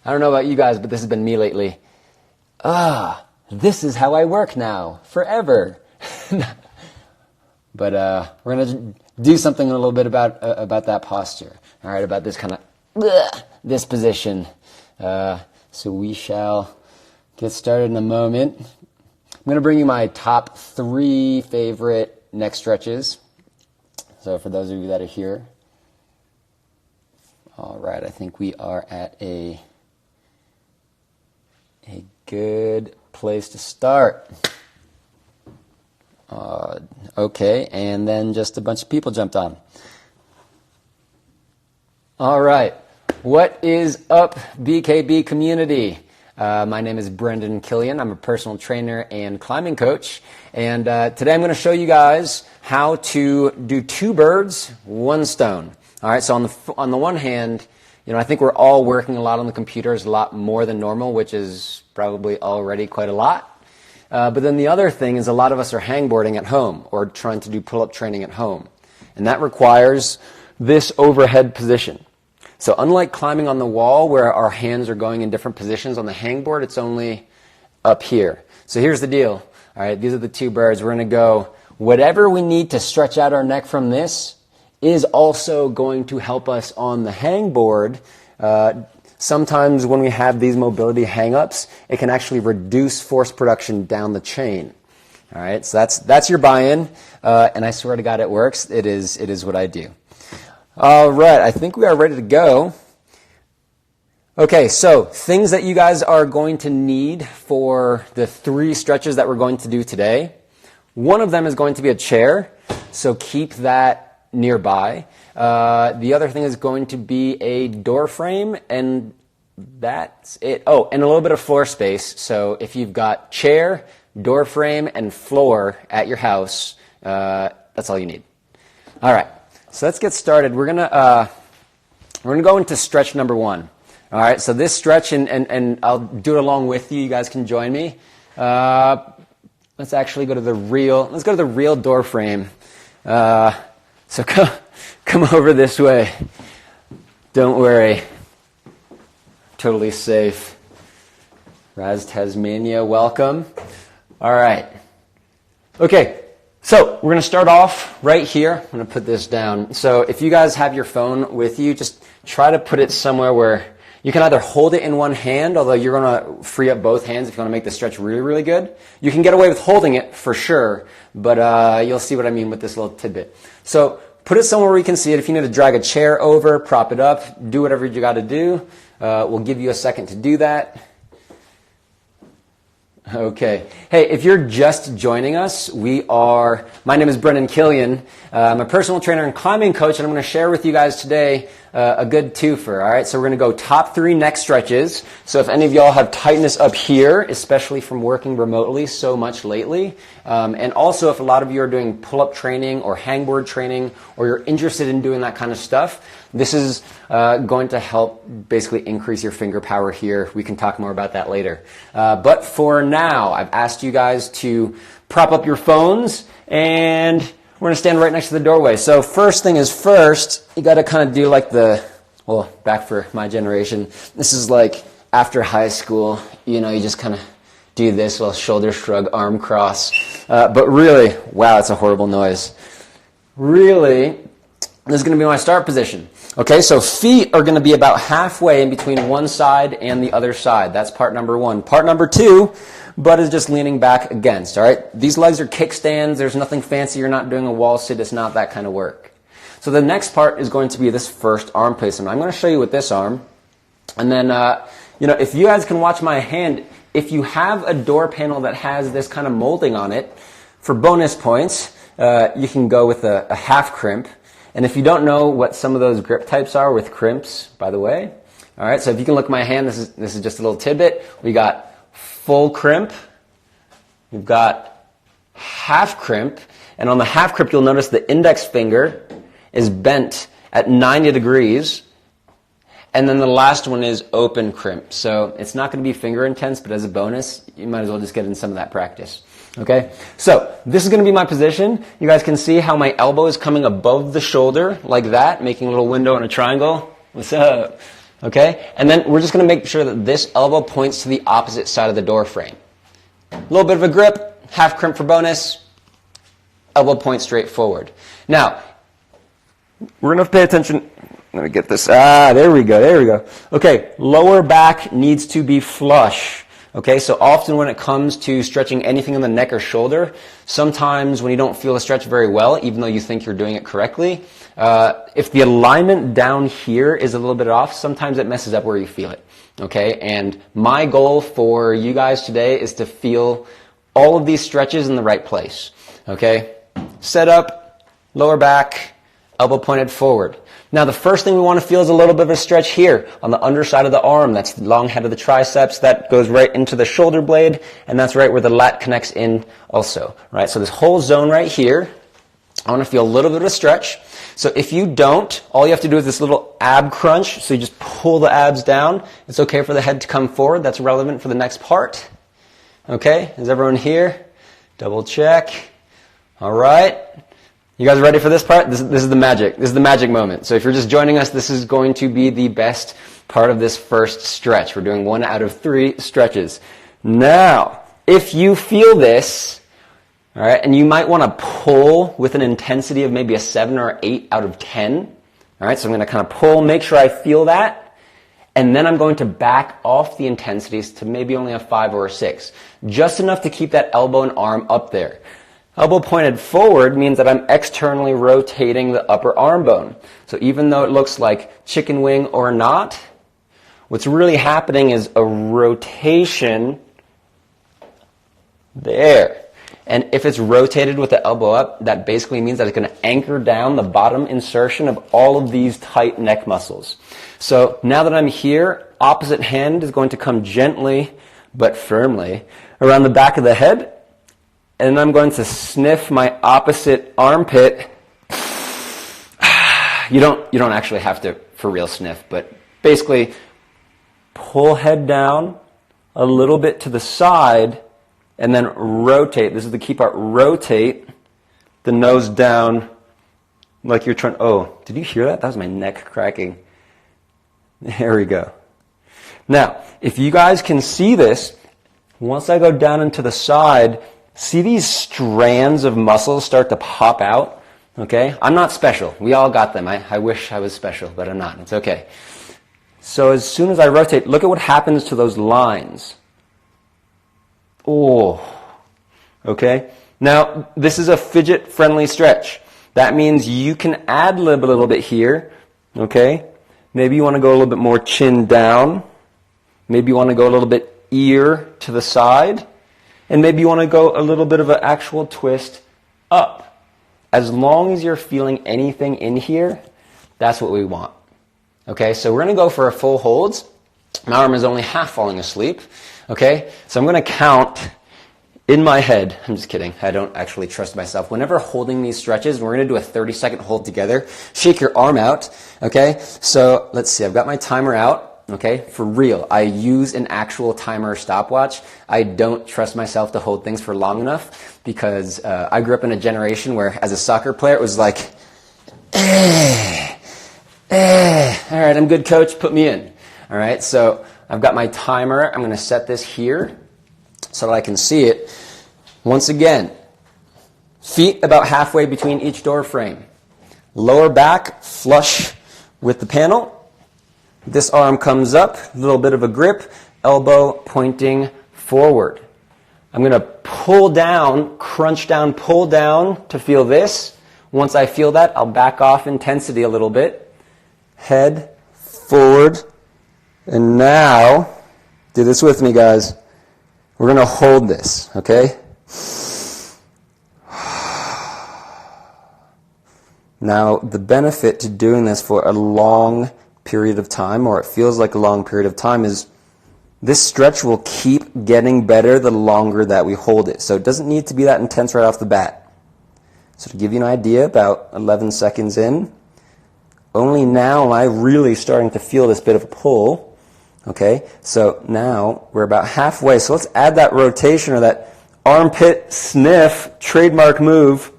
I don't know about you guys, but this has been me lately. This is how I work now, forever. But we're going to do something a little bit about that posture. All right, about this kind of this position. So we shall get started in a moment. I'm going to bring you my top 3 favorite neck stretches. So for those of you that are here. All right, I think we are at a good place to start. Okay, and then just a bunch of people jumped on. All right, what is up, BKB community? My name is Brendan Killian. I'm a personal trainer and climbing coach. And today I'm going to show you guys how to do 2 birds, 1 stone. All right, so on the one hand, I think we're all working a lot on the computers, a lot more than normal, which is probably already quite a lot. But then the other thing is a lot of us are hangboarding at home or trying to do pull-up training at home. And that requires this overhead position. So unlike climbing on the wall where our hands are going in different positions, on the hangboard it's only up here. So here's the deal. All right, these are the 2 birds. We're going to go whatever we need to stretch out our neck from this is also going to help us on the hangboard. Sometimes when we have these mobility hang-ups, it can actually reduce force production down the chain. All right, so that's your buy-in, and I swear to God it works. It is what I do. All right, I think we are ready to go. Okay, so things that you guys are going to need for the 3 stretches that we're going to do today. One of them is going to be a chair, so keep that nearby. The other thing is going to be a door frame, and that's it. Oh, and a little bit of floor space. So if you've got chair, door frame, and floor at your house, that's all you need. All right, so let's get started. We're gonna go into stretch number 1. All right, so this stretch, and I'll do it along with you. You guys can join me. Let's actually go to the real door frame. So come over this way. Don't worry. Totally safe. Raz Tasmania, welcome. All right. Okay, so we're going to start off right here. I'm going to put this down. So if you guys have your phone with you, just try to put it somewhere where you can either hold it in one hand, although you're going to free up both hands if you want to make the stretch really, really good. You can get away with holding it for sure, but you'll see what I mean with this little tidbit. So put it somewhere where you can see it. If you need to drag a chair over, prop it up, do whatever you got to do. We'll give you a second to do that. Okay. Hey, if you're just joining us, my name is Brendan Killian. I'm a personal trainer and climbing coach, and I'm going to share with you guys today a good twofer. All right, so we're going to go top 3 neck stretches. So if any of y'all have tightness up here, especially from working remotely so much lately, and also if a lot of you are doing pull-up training or hangboard training, or you're interested in doing that kind of stuff, this is going to help basically increase your finger power here. We can talk more about that later. But for now, I've asked you guys to prop up your phones, and we're going to stand right next to the doorway. So first thing is first, you got to kind of do like back for my generation, this is like after high school, you just kind of do this little shoulder shrug, arm cross. But really, wow, it's a horrible noise. Really, this is going to be my start position. Okay, so feet are going to be about halfway in between one side and the other side. That's part number 1. Part number 2, butt is just leaning back against, all right? These legs are kickstands. There's nothing fancy. You're not doing a wall sit. It's not that kind of work. So the next part is going to be this first arm placement. I'm going to show you with this arm. And then, if you guys can watch my hand, if you have a door panel that has this kind of molding on it, for bonus points, you can go with a half crimp. And if you don't know what some of those grip types are with crimps, by the way, all right, so if you can look at my hand, this is just a little tidbit. We got full crimp, we've got half crimp, and on the half crimp, you'll notice the index finger is bent at 90 degrees, and then the last one is open crimp. So it's not going to be finger intense, but as a bonus, you might as well just get in some of that practice. Okay, so this is going to be my position. You guys can see how my elbow is coming above the shoulder like that, making a little window and a triangle. What's up? Okay? And then we're just going to make sure that this elbow points to the opposite side of the door frame. A little bit of a grip, half crimp for bonus, elbow point straight forward. Now, we're going to pay attention. Let me get this. There we go. Okay, lower back needs to be flush. Okay, so often when it comes to stretching anything in the neck or shoulder, sometimes when you don't feel the stretch very well, even though you think you're doing it correctly, if the alignment down here is a little bit off, sometimes it messes up where you feel it. Okay, and my goal for you guys today is to feel all of these stretches in the right place. Okay, set up, lower back, elbow pointed forward. Now the first thing we want to feel is a little bit of a stretch here on the underside of the arm. That's the long head of the triceps. That goes right into the shoulder blade, and that's right where the lat connects in also. Right. So this whole zone right here, I want to feel a little bit of a stretch. So if you don't, all you have to do is this little ab crunch. So you just pull the abs down. It's okay for the head to come forward. That's relevant for the next part. Okay. Is everyone here? Double check. All right. You guys ready for this part? This is the magic. This is the magic moment. So if you're just joining us, this is going to be the best part of this first stretch. We're doing 1 out of 3 stretches. Now, if you feel this, all right, and you might want to pull with an intensity of maybe a 7 or 8 out of 10. All right, so I'm going to kind of pull, make sure I feel that, and then I'm going to back off the intensities to maybe only a 5 or a 6, just enough to keep that elbow and arm up there. Elbow pointed forward means that I'm externally rotating the upper arm bone. So even though it looks like chicken wing or not, what's really happening is a rotation there. And if it's rotated with the elbow up, that basically means that it's going to anchor down the bottom insertion of all of these tight neck muscles. So now that I'm here, opposite hand is going to come gently but firmly around the back of the head. And I'm going to sniff my opposite armpit. You don't actually have to for real sniff, but basically pull head down a little bit to the side and then rotate. This is the key part. Rotate the nose down like you're trying. Oh, did you hear that? That was my neck cracking. There we go. Now, if you guys can see this, once I go down into the side, see these strands of muscles start to pop out? Okay? I'm not special. We all got them. I wish I was special, but I'm not. It's okay. So as soon as I rotate, look at what happens to those lines. Oh. Okay? Now, this is a fidget-friendly stretch. That means you can ad-lib a little bit here. Okay? Maybe you want to go a little bit more chin down. Maybe you want to go a little bit ear to the side. And maybe you want to go a little bit of an actual twist up. As long as you're feeling anything in here, that's what we want. Okay, so we're going to go for a full holds. My arm is only half falling asleep. Okay, so I'm going to count in my head. I'm just kidding. I don't actually trust myself. Whenever holding these stretches, we're going to do a 30-second hold together. Shake your arm out. Okay, so let's see. I've got my timer out. Okay, for real, I use an actual timer stopwatch. I don't trust myself to hold things for long enough because I grew up in a generation where, as a soccer player, it was like, all right, I'm good, coach, put me in. All right, so I've got my timer. I'm going to set this here so that I can see it. Once again, feet about halfway between each door frame. Lower back flush with the panel. This arm comes up, a little bit of a grip, elbow pointing forward. I'm going to pull down, crunch down, pull down to feel this. Once I feel that, I'll back off intensity a little bit. Head forward. And now, do this with me, guys. We're going to hold this, okay? Now, the benefit to doing this for a long period of time, or it feels like a long period of time, is this stretch will keep getting better the longer that we hold it. So it doesn't need to be that intense right off the bat. So to give you an idea, about 11 seconds in, only now am I really starting to feel this bit of a pull. Okay, so now we're about halfway. So let's add that rotation or that armpit sniff, trademark move.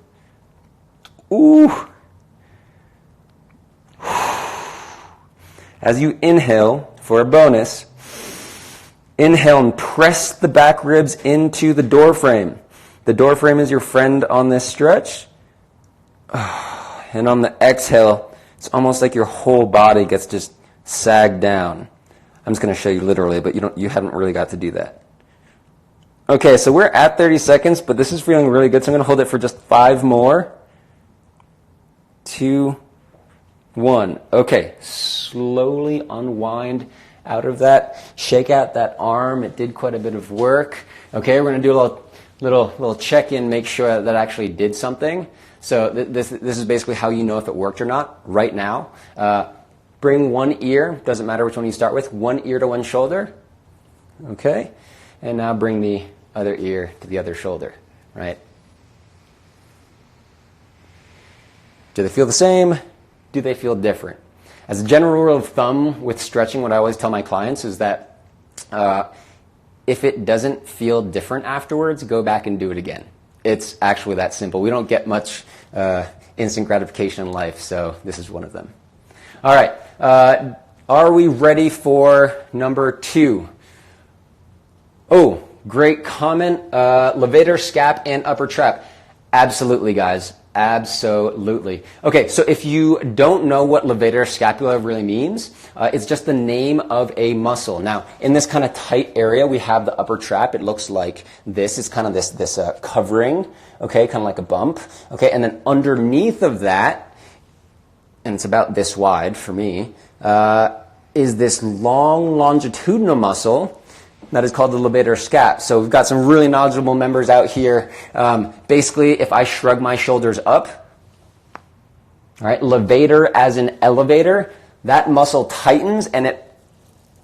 Ooh. As you inhale for a bonus, inhale and press the back ribs into the door frame. The door frame is your friend on this stretch. And on the exhale, it's almost like your whole body gets just sagged down. I'm just going to show you literally, but you haven't really got to do that. Okay, so we're at 30 seconds, but this is feeling really good, so I'm going to hold it for just 5 more. 2, 1. Okay, slowly unwind out of that. Shake out that arm. It did quite a bit of work. Okay, we're going to do a little check-in, make sure that actually did something. So this is basically how you know if it worked or not right now. Bring one ear, doesn't matter which one you start with, one ear to one shoulder. Okay, and now bring the other ear to the other shoulder, right? Do they feel the same? Do they feel different? As a general rule of thumb with stretching, what I always tell my clients is that if it doesn't feel different afterwards, go back and do it again. It's actually that simple. We don't get much instant gratification in life, so this is one of them. All right, are we ready for number 2? Oh, great comment. Levator, scap, and upper trap. Absolutely, guys. Absolutely. Okay, so if you don't know what levator scapula really means, it's just the name of a muscle. Now, in this kind of tight area, we have the upper trap. It looks like this. It's kind of this covering, okay, kind of like a bump, okay, and then underneath of that, and it's about this wide for me, is this long longitudinal muscle that is called the levator scap. So we've got some really knowledgeable members out here. Basically, if I shrug my shoulders up, all right, levator as an elevator, that muscle tightens and it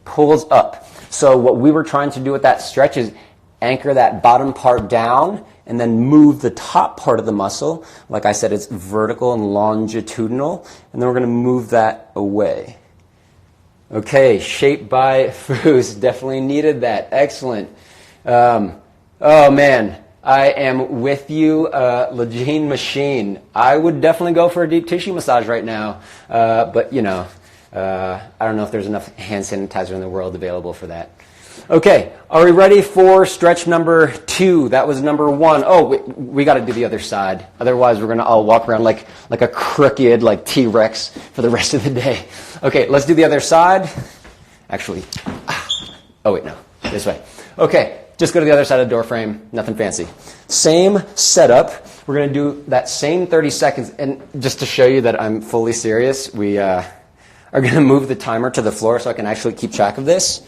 pulls up. So what we were trying to do with that stretch is anchor that bottom part down and then move the top part of the muscle. Like I said, it's vertical and longitudinal, and then we're going to move that away. Okay, shaped by Foos. Definitely needed that. Excellent. Oh, man. I am with you, Legene Machine. I would definitely go for a deep tissue massage right now. But, I don't know if there's enough hand sanitizer in the world available for that. Okay, are we ready for stretch number 2? That was number 1. Oh, we got to do the other side. Otherwise, we're going to all walk around like a crooked, like T-Rex for the rest of the day. Okay, let's do the other side. Actually, oh wait, no, this way. Okay, just go to the other side of the door frame. Nothing fancy. Same setup. We're going to do that same 30 seconds. And just to show you that I'm fully serious, we are going to move the timer to the floor so I can actually keep track of this.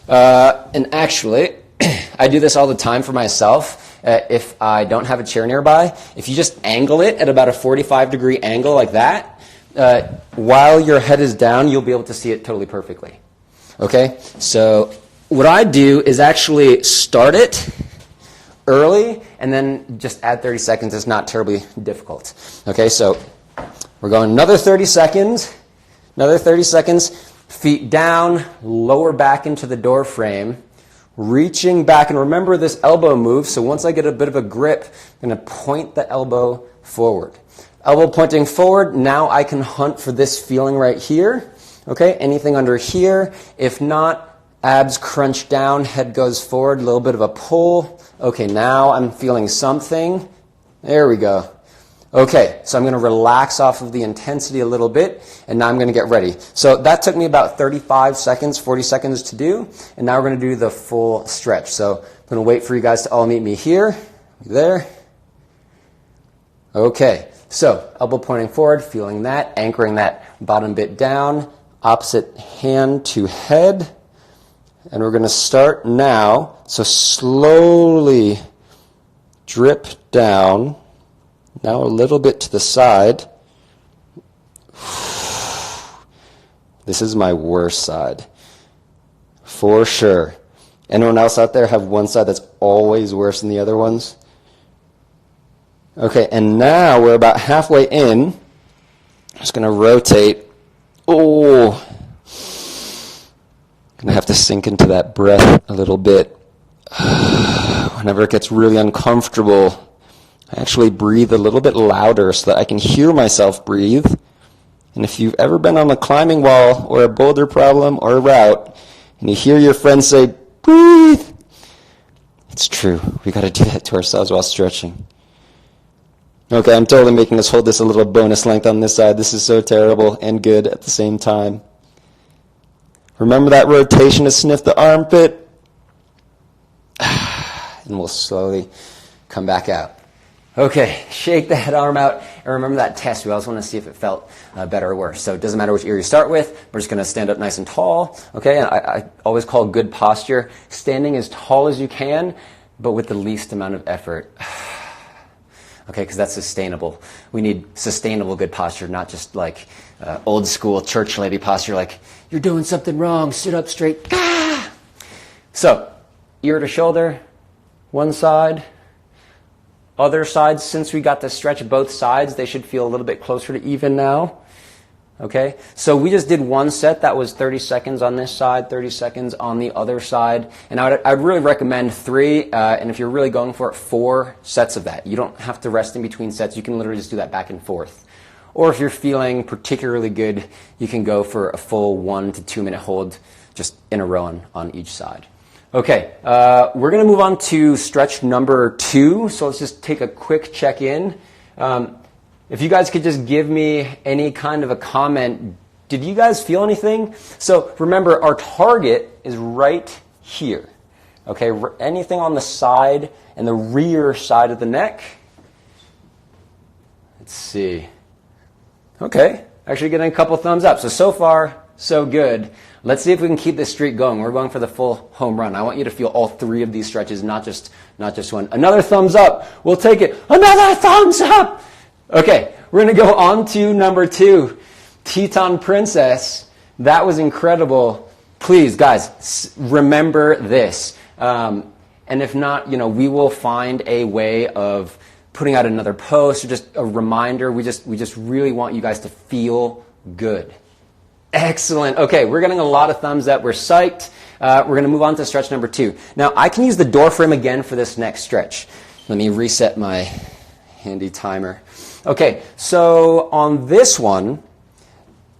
And actually, I do this all the time for myself. If I don't have a chair nearby, if you just angle it at about a 45-degree angle like that, while your head is down, you'll be able to see it totally perfectly. Okay? So what I do is actually start it early and then just add 30 seconds. It's not terribly difficult. Okay? So we're going another 30 seconds. Another 30 seconds. Feet down, lower back into the door frame, reaching back. And remember this elbow move. So once I get a bit of a grip, I'm going to point the elbow forward. Elbow pointing forward. Now I can hunt for this feeling right here. Okay, anything under here. If not, abs crunch down, head goes forward, a little bit of a pull. Okay, now I'm feeling something. There we go. Okay, so I'm going to relax off of the intensity a little bit, and now I'm going to get ready. So that took me about 35 seconds, 40 seconds to do, and now we're going to do the full stretch. So I'm going to wait for you guys to all meet me here, there. Okay, so elbow pointing forward, feeling that, anchoring that bottom bit down, opposite hand to head, and we're going to start now. So slowly drip down. Now a little bit to the side. This is my worst side, for sure. Anyone else out there have one side that's always worse than the other ones? Okay, and now we're about halfway in. I'm just going to rotate. Oh, going to have to sink into that breath a little bit. Whenever it gets really uncomfortable, I actually breathe a little bit louder so that I can hear myself breathe. And if you've ever been on a climbing wall or a boulder problem or a route, and you hear your friends say, breathe, it's true. We got to do that to ourselves while stretching. Okay, I'm totally making us hold this a little bonus length on this side. This is so terrible and good at the same time. Remember that rotation to sniff the armpit. And we'll slowly come back out. Okay, shake that arm out, and remember that test. We always want to see if it felt better or worse. So it doesn't matter which ear you start with. We're just going to stand up nice and tall. Okay, and I always call good posture standing as tall as you can, but with the least amount of effort. Okay, because that's sustainable. We need sustainable good posture, not just like old school church lady posture, like you're doing something wrong, sit up straight. Ah! So, ear to shoulder, one side. Other sides, since we got to stretch both sides, they should feel a little bit closer to even now. Okay, so we just did one set that was 30 seconds on this side, 30 seconds on the other side. And I'd really recommend 3, and if you're really going for it, 4 sets of that. You don't have to rest in between sets. You can literally just do that back and forth. Or if you're feeling particularly good, you can go for a full 1 to 2 minute hold just in a row on each side. Okay, we're going to move on to stretch number 2. So let's just take a quick check-in. If you guys could just give me any kind of a comment. Did you guys feel anything? So remember, our target is right here. Okay, anything on the side and the rear side of the neck. Let's see. Okay, actually getting a couple thumbs up. So far, so good. Let's see if we can keep this streak going. We're going for the full home run. I want you to feel all 3 of these stretches, not just one. Another thumbs up. We'll take it. Another thumbs up. Okay, we're going to go on to number 2, Teton Princess. That was incredible. Please, guys, remember this. And if not, we will find a way of putting out another post or just a reminder. We just really want you guys to feel good. Excellent. Okay, we're getting a lot of thumbs up. We're psyched. We're going to move on to stretch number 2. Now, I can use the door frame again for this next stretch. Let me reset my handy timer. Okay, so on this one,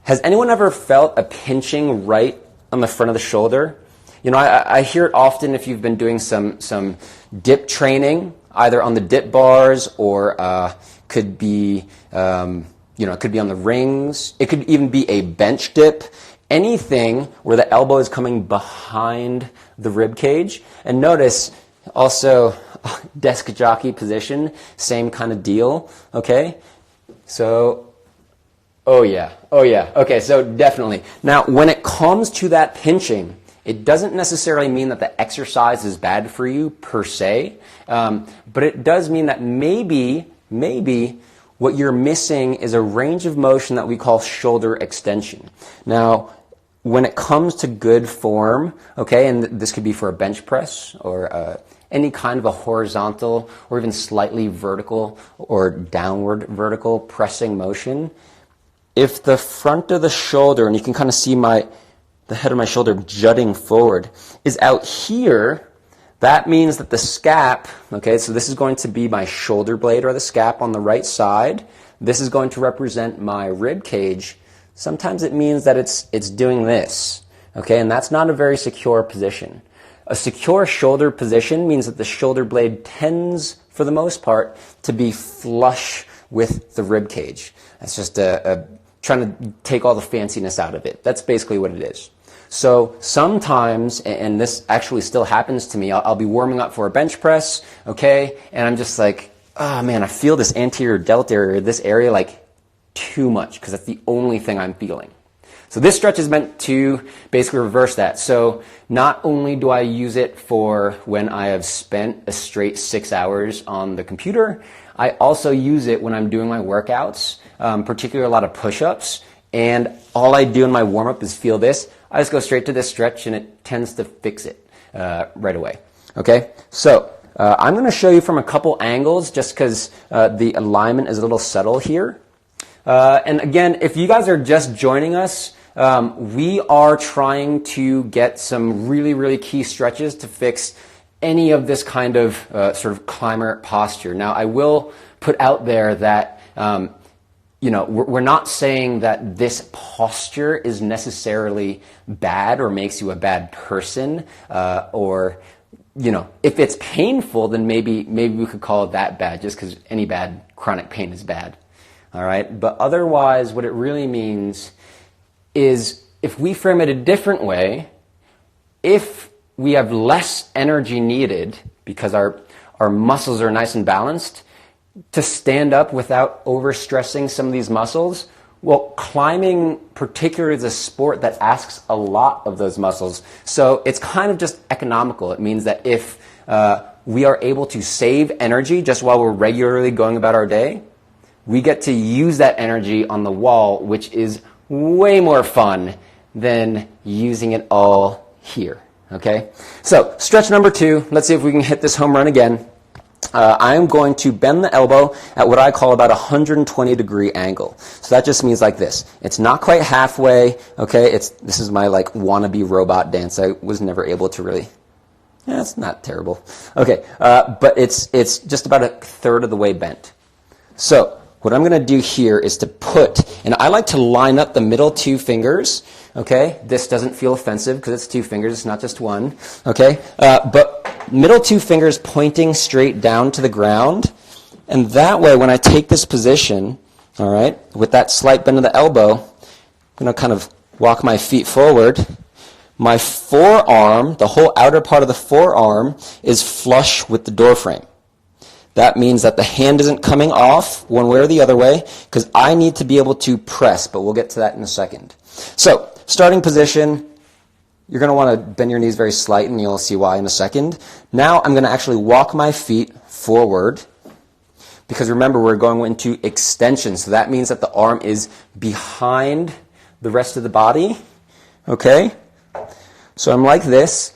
has anyone ever felt a pinching right on the front of the shoulder? I hear it often if you've been doing some dip training, either on the dip bars or could be it could be on the rings. It could even be a bench dip. Anything where the elbow is coming behind the rib cage. And notice also desk jockey position, same kind of deal. Okay, so oh yeah. Okay, so definitely. Now, when it comes to that pinching, it doesn't necessarily mean that the exercise is bad for you per se, but it does mean that maybe what you're missing is a range of motion that we call shoulder extension. Now, when it comes to good form, okay, and this could be for a bench press or any kind of a horizontal or even slightly vertical or downward vertical pressing motion, if the front of the shoulder, and you can kind of see the head of my shoulder jutting forward, is out here, that means that the scap, okay, so this is going to be my shoulder blade or the scap on the right side. This is going to represent my rib cage. Sometimes it means that it's doing this, okay, and that's not a very secure position. A secure shoulder position means that the shoulder blade tends, for the most part, to be flush with the rib cage. That's just trying to take all the fanciness out of it. That's basically what it is. So sometimes, and this actually still happens to me, I'll be warming up for a bench press, okay, and I'm just like, oh man, I feel this anterior delt area, this area like too much, because that's the only thing I'm feeling. So this stretch is meant to basically reverse that. So not only do I use it for when I have spent a straight 6 hours on the computer, I also use it when I'm doing my workouts, particularly a lot of push-ups, and all I do in my warm-up is feel this. I just go straight to this stretch, and it tends to fix it right away. Okay, so I'm going to show you from a couple angles just because the alignment is a little subtle here. And again, if you guys are just joining us, we are trying to get some really, really key stretches to fix any of this kind of sort of climber posture. Now, I will put out there that we're not saying that this posture is necessarily bad or makes you a bad person, or if it's painful, then maybe we could call it that bad, just because any bad chronic pain is bad. All right, but otherwise, what it really means is, if we frame it a different way, if we have less energy needed because our muscles are nice and balanced, to stand up without overstressing some of these muscles, well, climbing particularly is a sport that asks a lot of those muscles. So it's kind of just economical. It means that if we are able to save energy just while we're regularly going about our day, we get to use that energy on the wall, which is way more fun than using it all here. Okay? So stretch number 2. Let's see if we can hit this home run again. I'm going to bend the elbow at what I call about a 120-degree angle. So that just means like this. It's not quite halfway, okay? This is my like wannabe robot dance. I was never able to really, it's not terrible. Okay, but it's just about a third of the way bent. So what I'm going to do here is to put, and I like to line up the middle 2 fingers, okay? This doesn't feel offensive because it's 2 fingers, it's not just one, okay? But middle 2 fingers pointing straight down to the ground, and that way when I take this position, all right, with that slight bend of the elbow, I'm going to kind of walk my feet forward. My forearm, the whole outer part of the forearm, is flush with the door frame. That means that the hand isn't coming off one way or the other way, because I need to be able to press, but we'll get to that in a second. So, starting position, you're going to want to bend your knees very slight, and you'll see why in a second. Now I'm going to actually walk my feet forward, because remember, we're going into extension, so that means that the arm is behind the rest of the body, okay? So I'm like this.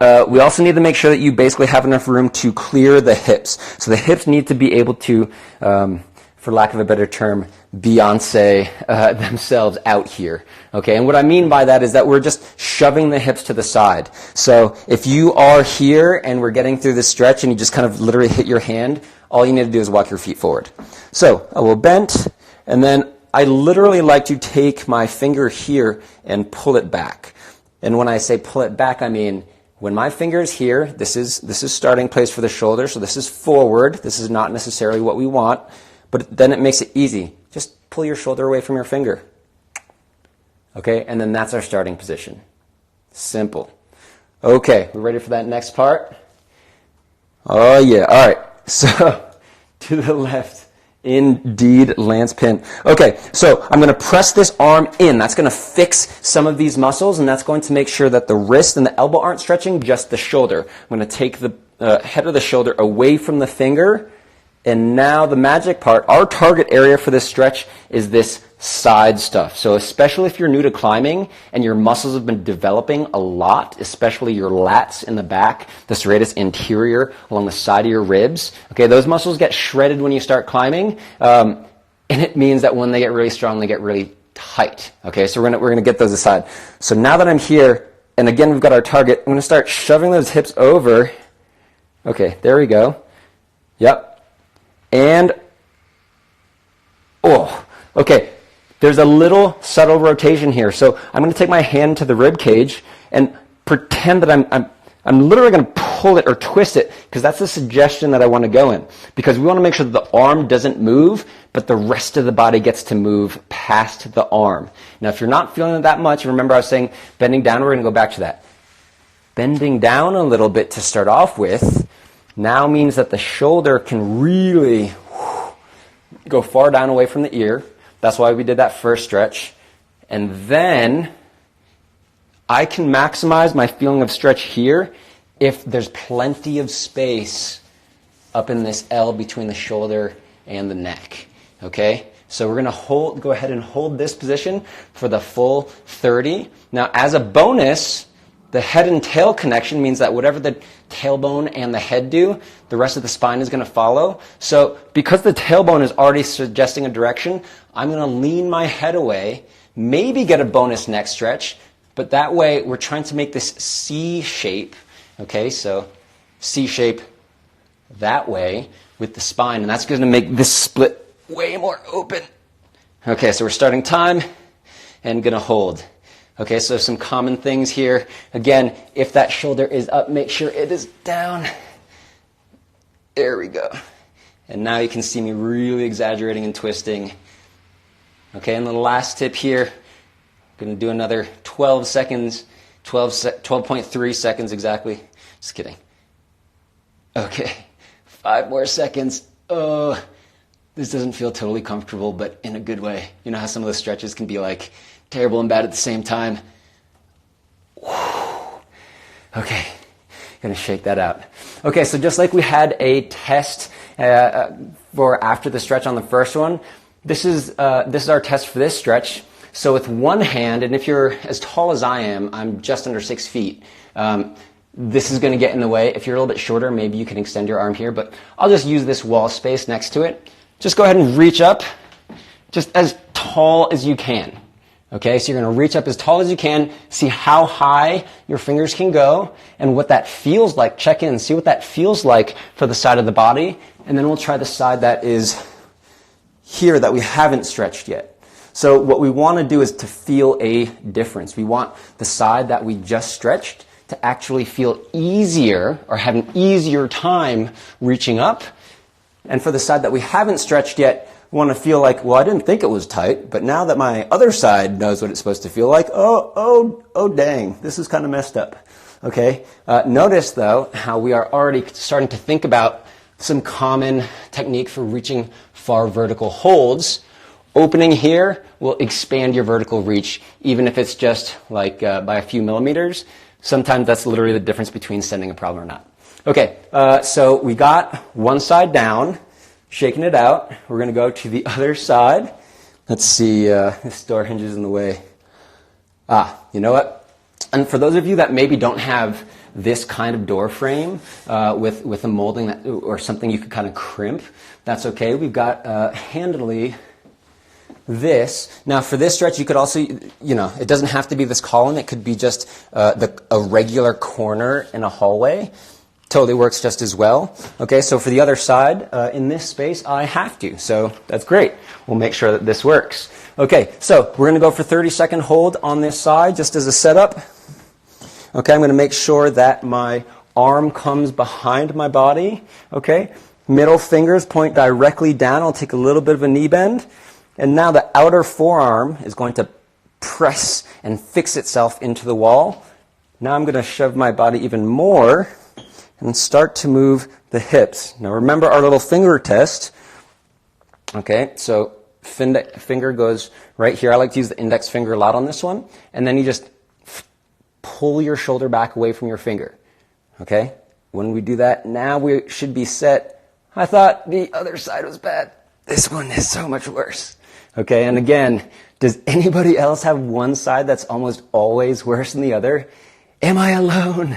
We also need to make sure that you basically have enough room to clear the hips. So the hips need to be able to, for lack of a better term, Beyonce themselves out here. Okay, and what I mean by that is that we're just shoving the hips to the side. So if you are here and we're getting through this stretch and you just kind of literally hit your hand, all you need to do is walk your feet forward. So I will bend, and then I literally like to take my finger here and pull it back. And when I say pull it back, I mean when my finger is here, this is starting place for the shoulder, so this is forward. This is not necessarily what we want, but then it makes it easy. Just pull your shoulder away from your finger. Okay, and then that's our starting position. Simple. Okay, we're ready for that next part? Oh yeah, all right. So, to the left. Indeed, Lance Pin. Okay, so I'm going to press this arm in. That's going to fix some of these muscles, and that's going to make sure that the wrist and the elbow aren't stretching, just the shoulder. I'm going to take the head of the shoulder away from the finger, and now the magic part, our target area for this stretch is this side stuff. So especially if you're new to climbing and your muscles have been developing a lot, especially your lats in the back, the serratus anterior along the side of your ribs, okay, those muscles get shredded when you start climbing, and it means that when they get really strong, they get really tight. Okay, so we're gonna get those aside. So now that I'm here, and again we've got our target, I'm going to start shoving those hips over. Okay, there we go. Yep. And, oh, okay. There's a little subtle rotation here. So I'm going to take my hand to the rib cage and pretend that I'm literally going to pull it or twist it, because that's the suggestion that I want to go in. Because we want to make sure that the arm doesn't move, but the rest of the body gets to move past the arm. Now, if you're not feeling it that much, remember I was saying bending down, we're going to go back to that. Bending down a little bit to start off with now means that the shoulder can really go far down away from the ear. That's why we did that first stretch. And then I can maximize my feeling of stretch here if there's plenty of space up in this L between the shoulder and the neck. Okay? So we're going to go ahead and hold this position for the full 30. Now, as a bonus, the head and tail connection means that whatever the tailbone and the head do, the rest of the spine is going to follow. So because the tailbone is already suggesting a direction, I'm going to lean my head away, maybe get a bonus neck stretch, but that way we're trying to make this C shape. Okay, so C shape that way with the spine, and that's going to make this split way more open. Okay, so we're starting time and gonna hold. Okay, so some common things here. Again, if that shoulder is up, make sure it is down. There we go. And now you can see me really exaggerating and twisting. Okay, and the last tip here, I'm going to do another 12 seconds, 12.3 seconds exactly. Just kidding. Okay, 5 more seconds. Oh, this doesn't feel totally comfortable, but in a good way. You know how some of the stretches can be like terrible and bad at the same time? Whew. Okay, gonna shake that out. Okay, so just like we had a test for after the stretch on the first one, this is our test for this stretch. So with one hand, and if you're as tall as I am, I'm just under 6 feet. This is going to get in the way. If you're a little bit shorter, maybe you can extend your arm here, but I'll just use this wall space next to it. Just go ahead and reach up just as tall as you can. Okay, so you're going to reach up as tall as you can, see how high your fingers can go, and what that feels like. Check in and see what that feels like for the side of the body, and then we'll try the side that is here that we haven't stretched yet. So what we want to do is to feel a difference. We want the side that we just stretched to actually feel easier or have an easier time reaching up. And for the side that we haven't stretched yet, we want to feel like, well, I didn't think it was tight, but now that my other side knows what it's supposed to feel like, oh, dang, this is kind of messed up. Okay. Notice though how we are already starting to think about some common technique for reaching far vertical holds. Opening here will expand your vertical reach, even if it's just like by a few millimeters. Sometimes that's literally the difference between sending a problem or not. Okay, so we got one side down, shaking it out. We're going to go to the other side. Let's see, this door hinge is in the way. You know what? And for those of you that maybe don't have this kind of door frame with a molding that, or something you could kind of crimp, that's okay. We've got handily this. Now for this stretch, you could also, it doesn't have to be this column. It could be just a regular corner in a hallway. Totally works just as well. Okay, so for the other side, in this space, I have to. So that's great. We'll make sure that this works. Okay, so we're going to go for 30-second hold on this side, just as a setup. Okay, I'm going to make sure that my arm comes behind my body. Okay, middle fingers point directly down. I'll take a little bit of a knee bend. And now the outer forearm is going to press and fix itself into the wall. Now I'm going to shove my body even more and start to move the hips. Now remember our little finger test. Okay, so finger goes right here. I like to use the index finger a lot on this one. And then you just pull your shoulder back away from your finger. Okay, when we do that, now we should be set. I thought the other side was bad. This one is so much worse. Okay, and again, does anybody else have one side that's almost always worse than the other? Am I alone?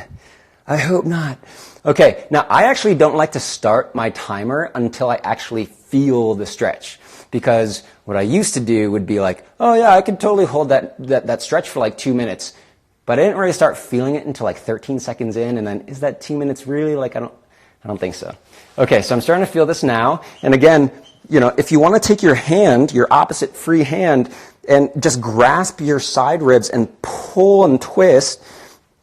I hope not. Okay, now I actually don't like to start my timer until I actually feel the stretch. Because what I used to do would be like, oh yeah, I could totally hold that stretch for like 2 minutes. But I didn't really start feeling it until like 13 seconds in, and then is that 2 minutes really? Like I don't think so. Okay, so I'm starting to feel this now. And again, if you want to take your hand, your opposite free hand, and just grasp your side ribs and pull and twist,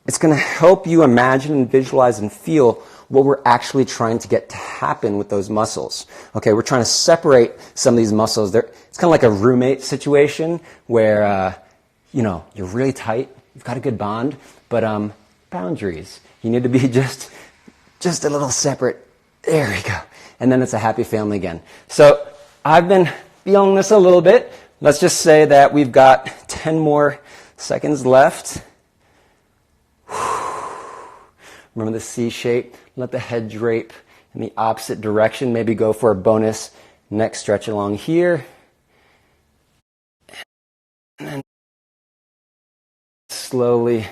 it's going to help you imagine and visualize and feel what we're actually trying to get to happen with those muscles. Okay, we're trying to separate some of these muscles. It's kind of like a roommate situation where, you're really tight, you've got a good bond, but boundaries. You need to be just a little separate. There we go. And then it's a happy family again. So I've been feeling this a little bit. Let's just say that we've got 10 more seconds left. Remember the C shape. Let the head drape in the opposite direction. Maybe go for a bonus neck stretch along here. And then slowly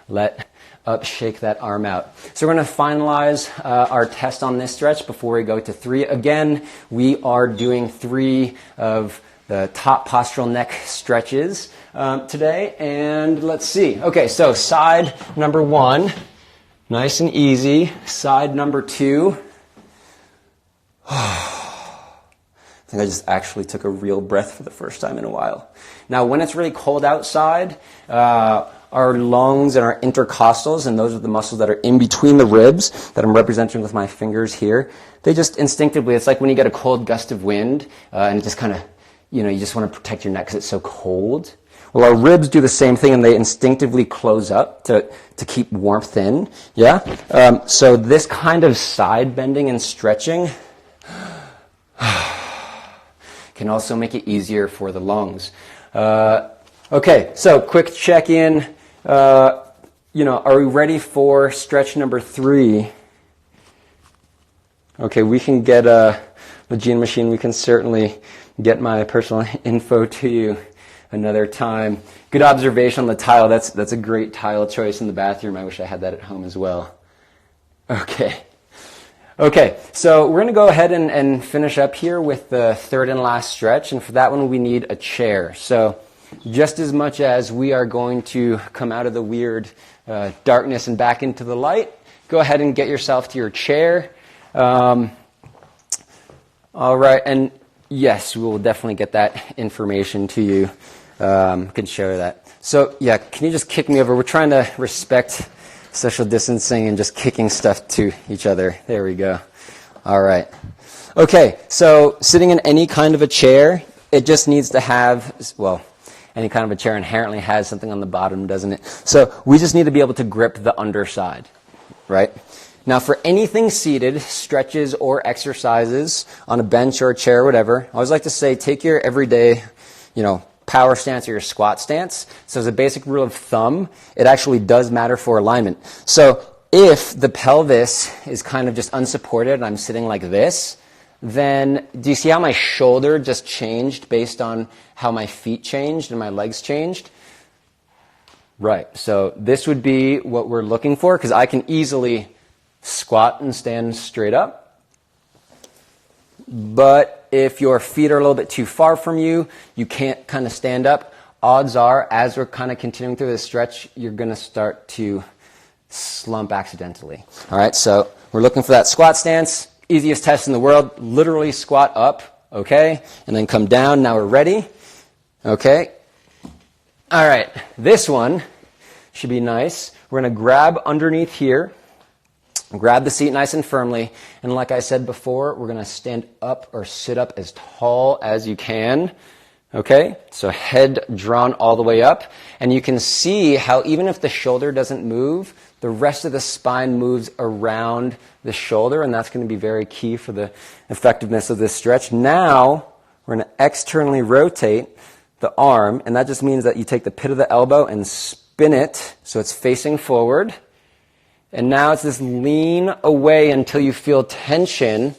let up, shake that arm out. So we're going to finalize our test on this stretch before we go to 3. Again, we are doing 3 of the top postural neck stretches today. And let's see. Okay, so side number 1, nice and easy. Side number 2. I think I just actually took a real breath for the first time in a while. Now, when it's really cold outside, our lungs and our intercostals, and those are the muscles that are in between the ribs that I'm representing with my fingers here, they just instinctively, it's like when you get a cold gust of wind, and it just kind of, you just want to protect your neck because it's so cold. Well, our ribs do the same thing, and they instinctively close up to keep warmth in. Yeah? So this kind of side bending and stretching can also make it easier for the lungs. Okay, so quick check-in. Are we ready for stretch number 3? Okay, we can get the Gene Machine. We can certainly get my personal info to you another time. Good observation on the tile. That's a great tile choice in the bathroom. I wish I had that at home as well. Okay, so we're going to go ahead and finish up here with the third and last stretch. And for that one, we need a chair. So just as much as we are going to come out of the weird darkness and back into the light, go ahead and get yourself to your chair. All right, and yes, we will definitely get that information to you. Can share that. So yeah, can you just kick me over? We're trying to respect social distancing and just kicking stuff to each other. There we go. All right. Okay, so sitting in any kind of a chair, it just needs to have, well, any kind of a chair inherently has something on the bottom, doesn't it? So we just need to be able to grip the underside, right? Now, for anything seated, stretches or exercises on a bench or a chair or whatever, I always like to say take your everyday, power stance or your squat stance. So as a basic rule of thumb, it actually does matter for alignment. So if the pelvis is kind of just unsupported and I'm sitting like this, then do you see how my shoulder just changed based on how my feet changed and my legs changed? Right. So this would be what we're looking for, because I can easily squat and stand straight up. But if your feet are a little bit too far from you, you can't kind of stand up, odds are, as we're kind of continuing through this stretch, you're going to start to slump accidentally. All right, so we're looking for that squat stance. Easiest test in the world, literally squat up, okay? And then come down. Now we're ready. Okay. All right, this one should be nice. We're going to grab underneath here. Grab the seat nice and firmly, and like I said before, we're going to stand up or sit up as tall as you can. Okay, so head drawn all the way up, and you can see how even if the shoulder doesn't move, the rest of the spine moves around the shoulder, and that's going to be very key for the effectiveness of this stretch. Now, we're going to externally rotate the arm, and that just means that you take the pit of the elbow and spin it so it's facing forward. And now it's this lean away until you feel tension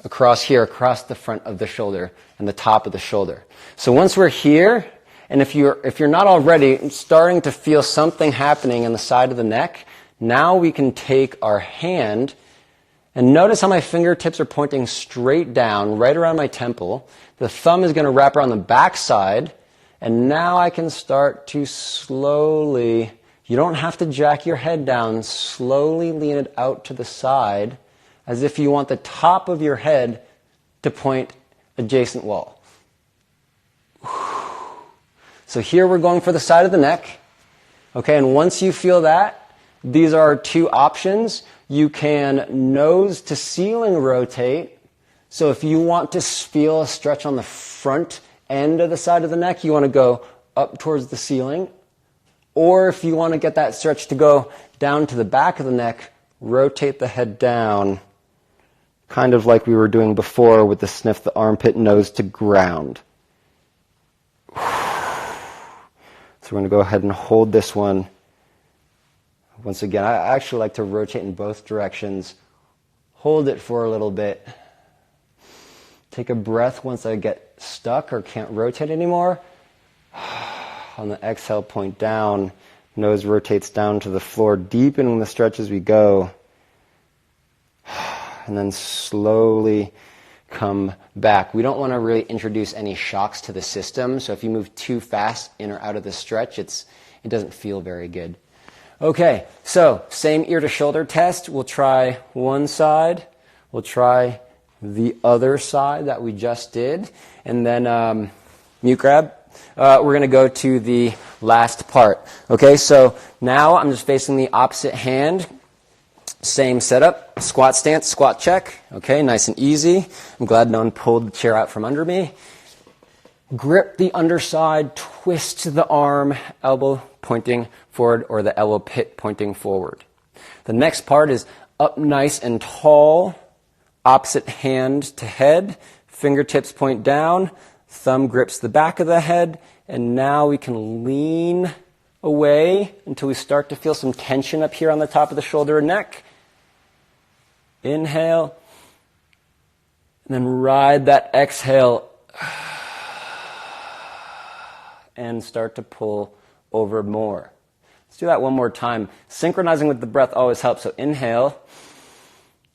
across here, across the front of the shoulder and the top of the shoulder. So once we're here, and if you're not already starting to feel something happening on the side of the neck, now we can take our hand and notice how my fingertips are pointing straight down, right around my temple. The thumb is going to wrap around the back side, and now I can start to slowly, you don't have to jack your head down, slowly lean it out to the side as if you want the top of your head to point adjacent wall. So here we're going for the side of the neck. Okay, and once you feel that, these are our two options. You can nose to ceiling rotate. So if you want to feel a stretch on the front end of the side of the neck, you want to go up towards the ceiling. Or if you want to get that stretch to go down to the back of the neck, rotate the head down, kind of like we were doing before with the sniff the armpit, nose to ground. So we're going to go ahead and hold this one. Once again, I actually like to rotate in both directions. Hold it for a little bit. Take a breath once I get stuck or can't rotate anymore. On the exhale, point down. Nose rotates down to the floor, deepening the stretch as we go. And then slowly come back. We don't want to really introduce any shocks to the system. So if you move too fast in or out of the stretch, it doesn't feel very good. Okay, so same ear to shoulder test. We'll try one side. We'll try the other side that we just did. And then mute grab. We're going to go to the last part. Okay, so now I'm just facing the opposite hand. Same setup, squat stance, squat check. Okay, nice and easy. I'm glad no one pulled the chair out from under me. Grip the underside, twist the arm, elbow pointing forward or the elbow pit pointing forward. The next part is up nice and tall, opposite hand to head, fingertips point down, thumb grips the back of the head, and now we can lean away until we start to feel some tension up here on the top of the shoulder and neck. Inhale, and then ride that exhale and start to pull over more. Let's do that one more time. Synchronizing with the breath always helps. So inhale,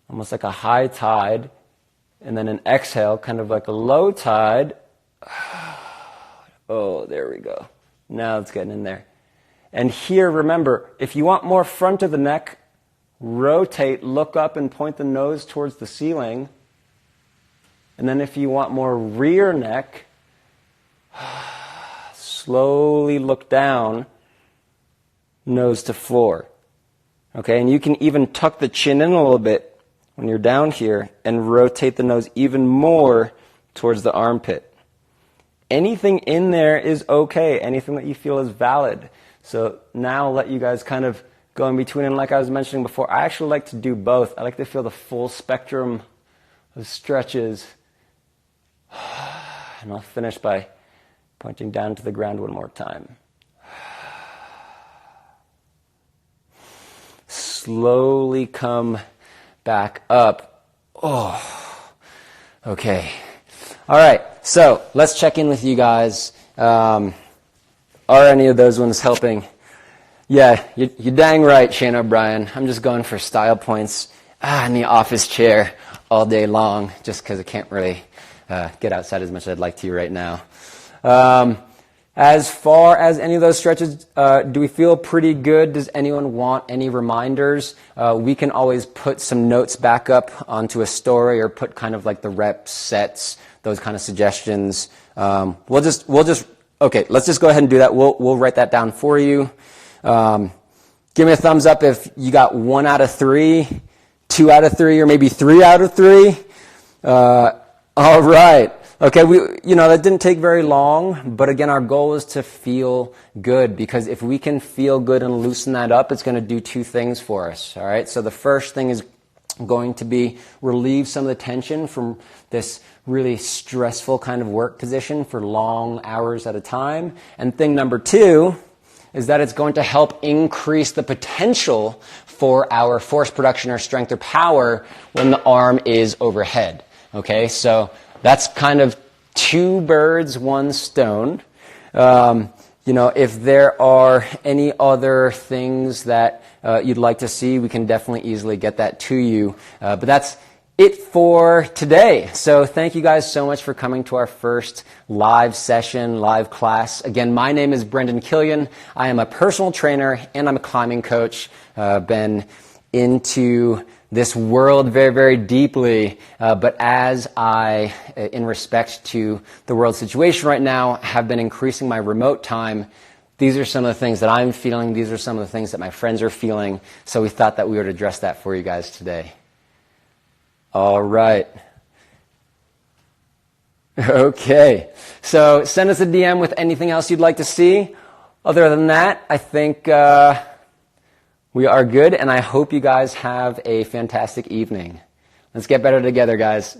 almost like a high tide, and then an exhale, kind of like a low tide. Oh, there we go. Now it's getting in there. And here, remember, if you want more front of the neck, rotate, look up and point the nose towards the ceiling. And then if you want more rear neck, slowly look down, nose to floor. Okay, and you can even tuck the chin in a little bit when you're down here and rotate the nose even more towards the armpit. Anything in there is okay, anything that you feel is valid. So now I'll let you guys kind of go in between, and like I was mentioning before, I actually like to do both. I like to feel the full spectrum of stretches. And I'll finish by pointing down to the ground one more time. Slowly come back up. Oh, okay. All right, so let's check in with you guys. Are any of those ones helping? Yeah, you're dang right, Shane O'Brien. I'm just going for style points in the office chair all day long, just because I can't really get outside as much as I'd like to right now. As far as any of those stretches, do we feel pretty good? Does anyone want any reminders? We can always put some notes back up onto a story or put kind of like the reps, sets, those kind of suggestions. Let's just go ahead and do that. We'll write that down for you. Give me a thumbs up if you got 1 out of 3, 2 out of 3, or maybe 3 out of 3. All right. Okay, that didn't take very long, but again, our goal is to feel good, because if we can feel good and loosen that up, it's going to do 2 things for us. All right. So the first thing is going to be relieve some of the tension from this really stressful kind of work position for long hours at a time. And thing number 2 is that it's going to help increase the potential for our force production or strength or power when the arm is overhead. Okay, so that's kind of 2 birds, 1 stone. If there are any other things that you'd like to see, we can definitely easily get that to you. But that's it for today. So thank you guys so much for coming to our first live session, live class. Again, my name is Brendan Killian. I am a personal trainer and I'm a climbing coach. Been into this world very, very deeply, but as I, in respect to the world situation right now, have been increasing my remote time, these are some of the things that I'm feeling. These are some of the things that my friends are feeling. So we thought that we would address that for you guys today. All right. Okay. So send us a DM with anything else you'd like to see. Other than that, I think we are good, and I hope you guys have a fantastic evening. Let's get better together, guys.